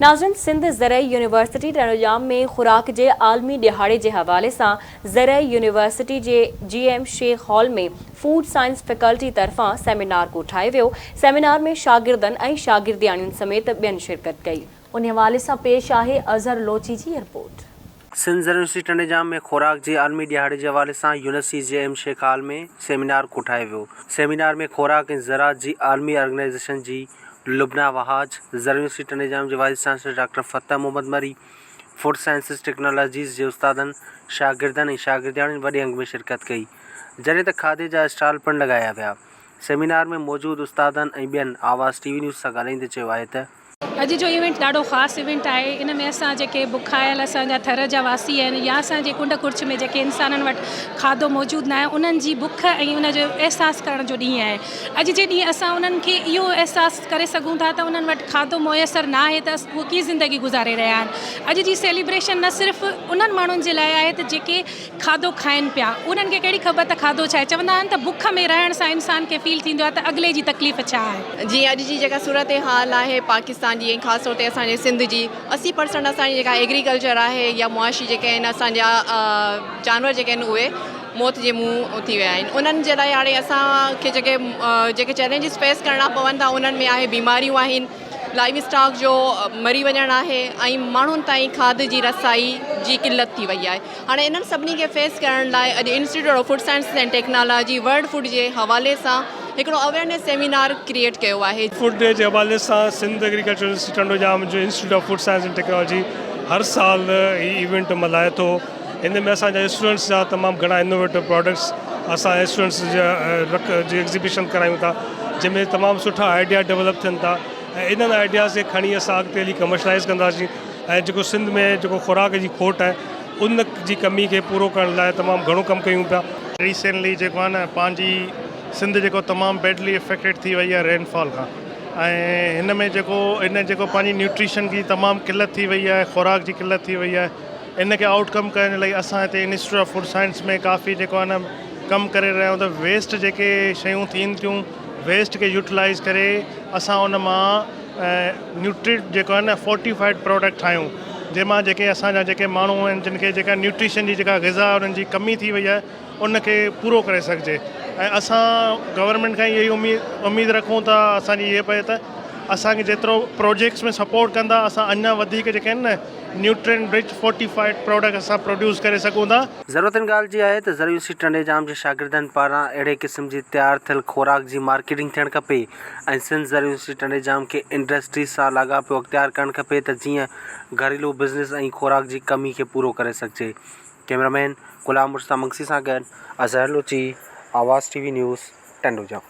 नाज़रीन, सिंध ज़रई यूनिवर्सिटी टनोजाम में खुराक जे आलमी दिहाड़े के हवाले से ज़रई यूनिवर्सिटी के GM शेख हॉल में फूड साइंस फैकल्टी तरफा सेमिनार को ठाहे वियो। सेमिनार में शागिर्दन और शागिर्दियाणियुन समेत बेन शिरकत कई। उन हवाले से पेश आहे अजहर लोची की रिपोर्ट। सिंध ज़रई यूनिवर्सिटी टनोजाम में खुराक जे आलमी दिहाड़े के हवाले से यूनिवर्सिटी GM शेख हॉल में सेमिनार को ठाहे वियो। सेमिनार में खुराक ऐं ज़राअत जी आलमी ऑर्गेनाइजेशन जी लुबना वहाज, ज़रई यूनिवर्सिटी टनोजाम के वाइस चांसलर डॉक्टर फतेह मोहम्मद मरी, फूड साइंसिस टेक्नोलॉजीज़ के उस्तादन, शागिर्दन ऐं शागिर्दियाणियुन वॾे अंग में शिरकत कई, जॾहिं त खाधे जा स्टॉल पिणु लॻाया विया। सेमिनार में मौजूद उस्तादन ऐं ॿियनि आवाज़ TV न्यूज़ सां ॻाल्हाईंदे चयो आहे त अॼु जो इवेंट ॾाढो ख़ासि इवेंट आहे। इन में असां जेके बुखायल असांजा थर जा वासी आहिनि या असांजे कुंड कुर्छ में जेके इंसाननि वटि खाधो मौजूदु न आहे उन्हनि जी बुख ऐं उन जो अहसासु करण जो ॾींहुं आहे। अॼु जे ॾींहुं असां उन्हनि खे इहो अहसासु करे सघूं था त उन्हनि वटि खाधो मुयसरु न आहे त उहे कीअं ज़िंदगी गुज़ारे रहिया आहिनि। अॼु जी सेलिब्रेशन न सिर्फ़ु उन्हनि माण्हुनि जे लाइ आहे त जेके खाधो खाइनि पिया, उन्हनि खे कहिड़ी ख़बर त खाधो छा आहे। चवंदा आहिनि त बुख में रहण सां इंसान खे फील थींदो आहे त अॻिले जी तकलीफ़ छा आहे। जी अॼु जी जेका सूरत हाल आहे पाकिस्तान जी, ख़ासि तौर ते असांजे सिंध जी 80% असांजी जेका एग्रीकल्चर आहे या मुआशी जेके आहिनि असांजा जानवर जेके आहिनि उहे मौत जे मुंहुं थी विया आहिनि। उन्हनि जे लाइ हाणे असांखे जेके चैलेंजिस फेस करणा पवनि था उन्हनि में आहे बीमारियूं आहिनि, लाइव स्टॉक जो मरी वञणु आहे ऐं माण्हुनि ताईं खाद जी रसाई जी किल्लत थी वई आहे। हाणे इन्हनि सभिनी खे फेस करण लाइ अॼु institute of food science and technology world food जे हवाले सां हिकिड़ो अवेयरनेस सेमिनार क्रिएट कयो आहे। फूड डे जे हवाले सां सिंध एग्रीकल्चर यूनिवर्सिटी टनोजाम जो institute of food science and technology हर साल ही इवेंट मल्हाए थो। इन में असांजा स्टूडेंट्स जा तमामु घणा इनोवेटिव प्रोडक्ट्स असां स्टूडेंट्स जी एग्ज़िबिशन करायूं था, जंहिंमें तमामु सुठा आइडिया डेवलप थियनि था ऐं इन्हनि आइडियाज़ खे खणी असां अॻिते हली कमर्शलाइज़ कंदासीं ऐं जेको सिंध में जेको खुराक जी खोट आहे उन जी कमी खे पूरो करण लाइ तमामु घणो कमु कयूं पिया। रिसेंटली जेको आहे न पंहिंजी सिंध जेको तमामु बैडली इफेक्टेड थी वई आहे रेनफॉल खां, ऐं हिन में जेको पंहिंजी न्यूट्रिशन की तमामु किल्लत थी वई आहे, खुराक जी किल्लत थी वई आहे। इन खे आउटकम करण लाइ असां हिते इंस्टीट्यूट ऑफ फूड साइंस में काफ़ी जेको आहे न कमु करे रहिया आहियूं त वेस्ट जेके शयूं थियनि थियूं वेस्ट खे यूटिलाइज़ करे असां उन मां जेको आहे न फोर्टिफाइड प्रोडक्ट ठाहियूं, जंहिंमां जेके असांजा जेके माण्हू आहिनि जिन खे जेका न्यूट्रिशन जी जेका ग़िज़ा उन्हनि जी कमी थी वई आहे उन खे पूरो करे सघिजे। ऐं असां गवर्नमेंट खां इहा उम्मीद रखूं था, असांजी इहे पए त असांखे जेतिरो प्रोजेक्ट्स में सपोर्ट कंदा असां अञा वधीक जेके आहिनि न न्यूट्रिएंट रिच फोर्टिफाइड प्रोडक्ट असां प्रोड्यूस करे सघूं था। ज़रूरत इन ॻाल्हि जी आहे त ज़रई यूनिवर्सिटी टनोजाम जे शागिर्दनि पारां अहिड़े क़िस्म जी तयारु थियल खुराक जी मार्केटिंग थियणु खपे ऐं सिंध ज़रई यूनिवर्सिटी टनोजाम खे इंडस्ट्री सां लाॻापियो अख़्तियार करणु खपे त जीअं घरेलू बिज़नेस ऐं खुराक जी कमी खे पूरो करे सघिजे। कैमरामैन गुलाम मुर्तज़ा मंगसी सां गॾु अज़हर लोची, आवाज़ TV न्यूज़ टनोजाम।